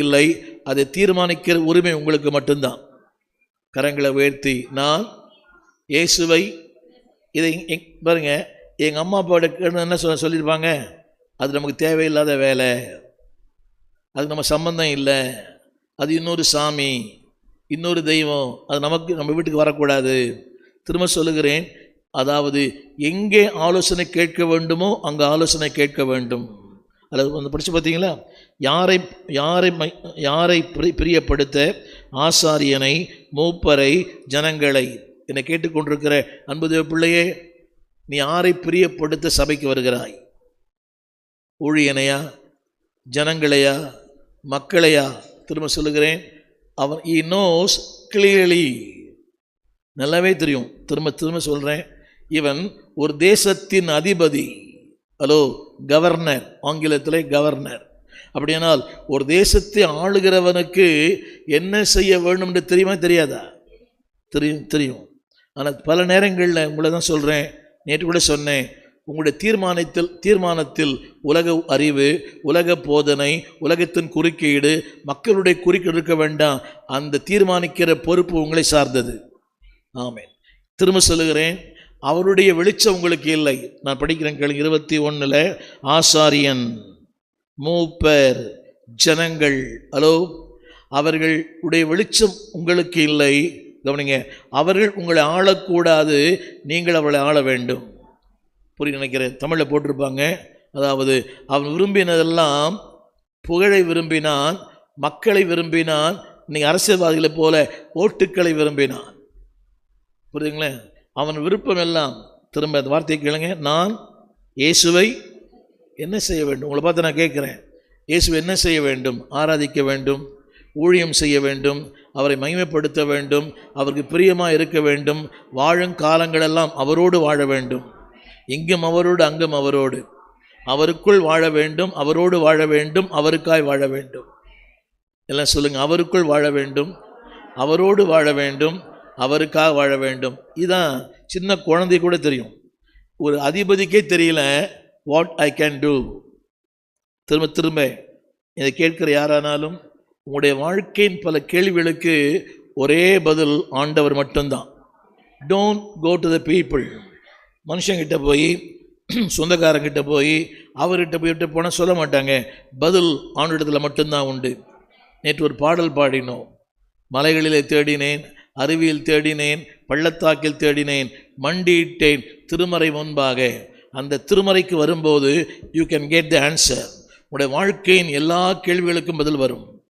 இல்லை. அதை தீர்மானிக்கிற உரிமை உங்களுக்கு மட்டும்தான். கரங்களை உயர்த்தி நான் இயேசுவை, இதை பாருங்க, எங்கள் அம்மா அப்பாவோட என்ன சொல்லியிருப்பாங்க, அது நமக்கு தேவையில்லாத வேலை, அது நம்ம சம்பந்தம் இல்லை, அது இன்னொரு சாமி, இன்னொரு தெய்வம், அது நமக்கு நம்ம வீட்டுக்கு வரக்கூடாது. திரும்ப சொல்லுகிறேன், அதாவது எங்கே ஆலோசனை கேட்க வேண்டுமோ அங்கே ஆலோசனை கேட்க வேண்டும். அதில் வந்து படித்து பார்த்தீங்களா, யாரை யாரை யாரை பிரியப்படுத்த ஆசாரியனை, மூப்பரை, ஜனங்களை. என்னை கேட்டுக்கொண்டிருக்கிற அன்பு தேவ பிள்ளையே, நீ யாரை பிரியப்படுத்த சபைக்கு வருகிறாய்? ஊழியனையா, ஜனங்களையா, மக்களையா? திரும்ப சொல்லுகிறேன், அவன் he knows clearly, நல்லாவே தெரியும். திரும்ப திரும்ப சொல்கிறேன், இவன் ஒரு தேசத்தின் அதிபதி. ஹலோ, கவர்னர், ஆங்கிலத்தில் கவர்னர். அப்படியானால் ஒரு தேசத்தை ஆளுகிறவனுக்கு என்ன செய்ய வேண்டும் என்று தெரியுமா தெரியாதா? தெரியும். ஆனால் பல நேரங்களில் உங்களை தான் சொல்கிறேன், நேற்று கூட சொன்னேன், உங்களுடைய தீர்மானத்தில் உலக அறிவு, உலக போதனை, உலகத்தின் குறுக்கீடு, மக்களுடைய குறுக்கீடு இருக்க வேண்டாம். அந்த தீர்மானிக்கிற பொறுப்பு உங்களை சார்ந்தது. ஆமென். திரும்ப சொல்லுகிறேன், அவருடைய வெளிச்சம் உங்களுக்கு இல்லை. நான் படிக்கிறேன் கேளுங்க, 21 ஆசாரியன், மூப்பர், ஜனங்கள். ஹலோ, அவர்களுடைய வெளிச்சம் உங்களுக்கு இல்லை. கவனிங்க, அவர்கள் உங்களை ஆளக்கூடாது, நீங்கள் அவளை ஆள வேண்டும். புரிய நினைக்கிறேன், தமிழில் போட்டிருப்பாங்க. அதாவது அவன் விரும்பினதெல்லாம் புகழை விரும்பினான், மக்களை விரும்பினான், இன்னைக்கு அரசியல்வாதிகளை போல ஓட்டுக்களை விரும்பினான். புரியுதுங்களேன்? அவன் விருப்பம் எல்லாம், திரும்ப அந்த வார்த்தையை கேளுங்க, நான் இயேசுவை என்ன செய்ய வேண்டும்? உங்களை பார்த்து நான் கேட்குறேன், இயேசுவை என்ன செய்ய வேண்டும்? ஆராதிக்க வேண்டும், ஊழியம் செய்ய வேண்டும், அவரை மகிமைப்படுத்த வேண்டும், அவருக்கு பிரியமாக இருக்க வேண்டும், வாழும் காலங்களெல்லாம் அவரோடு வாழ வேண்டும், இங்கும் அவரோடு அங்கும் அவரோடு, அவருக்குள் வாழ வேண்டும், அவரோடு வாழ வேண்டும், அவருக்காய் வாழ வேண்டும். எல்லாம் சொல்லுங்க, அவருக்குள் வாழ வேண்டும், அவரோடு வாழ வேண்டும், அவருக்காக வாழ வேண்டும். இதுதான் சின்ன குழந்தை கூட தெரியும். ஒரு அதிபதிக்கே தெரியல வாட் ஐ கேன் டூ. திரும்ப திரும்ப இதை கேட்கிற யாரானாலும் உங்களுடைய வாழ்க்கையின் பல கேள்விகளுக்கு ஒரே பதில் ஆண்டவர் மட்டும்தான். Don't go to the people. மனுஷங்கிட்ட போய், சொந்தக்காரங்கிட்ட போய், அவர்கிட்ட போயிட்டு போனால் சொல்ல மாட்டாங்க. பதில் ஆண்டவரிடத்தில் மட்டும்தான் உண்டு. நேற்று ஒரு பாடல் பாடினோம், மலைகளிலே தேடினேன், அருவியில் தேடினேன், பள்ளத்தாக்கில் தேடினேன், மண்டியிட்டேன் திருமறை முன்பாக. அந்த திருமறைக்கு வரும்போது you can get the answer. உங்களுடைய வாழ்க்கையின் எல்லா கேள்விகளுக்கும் பதில் வரும்.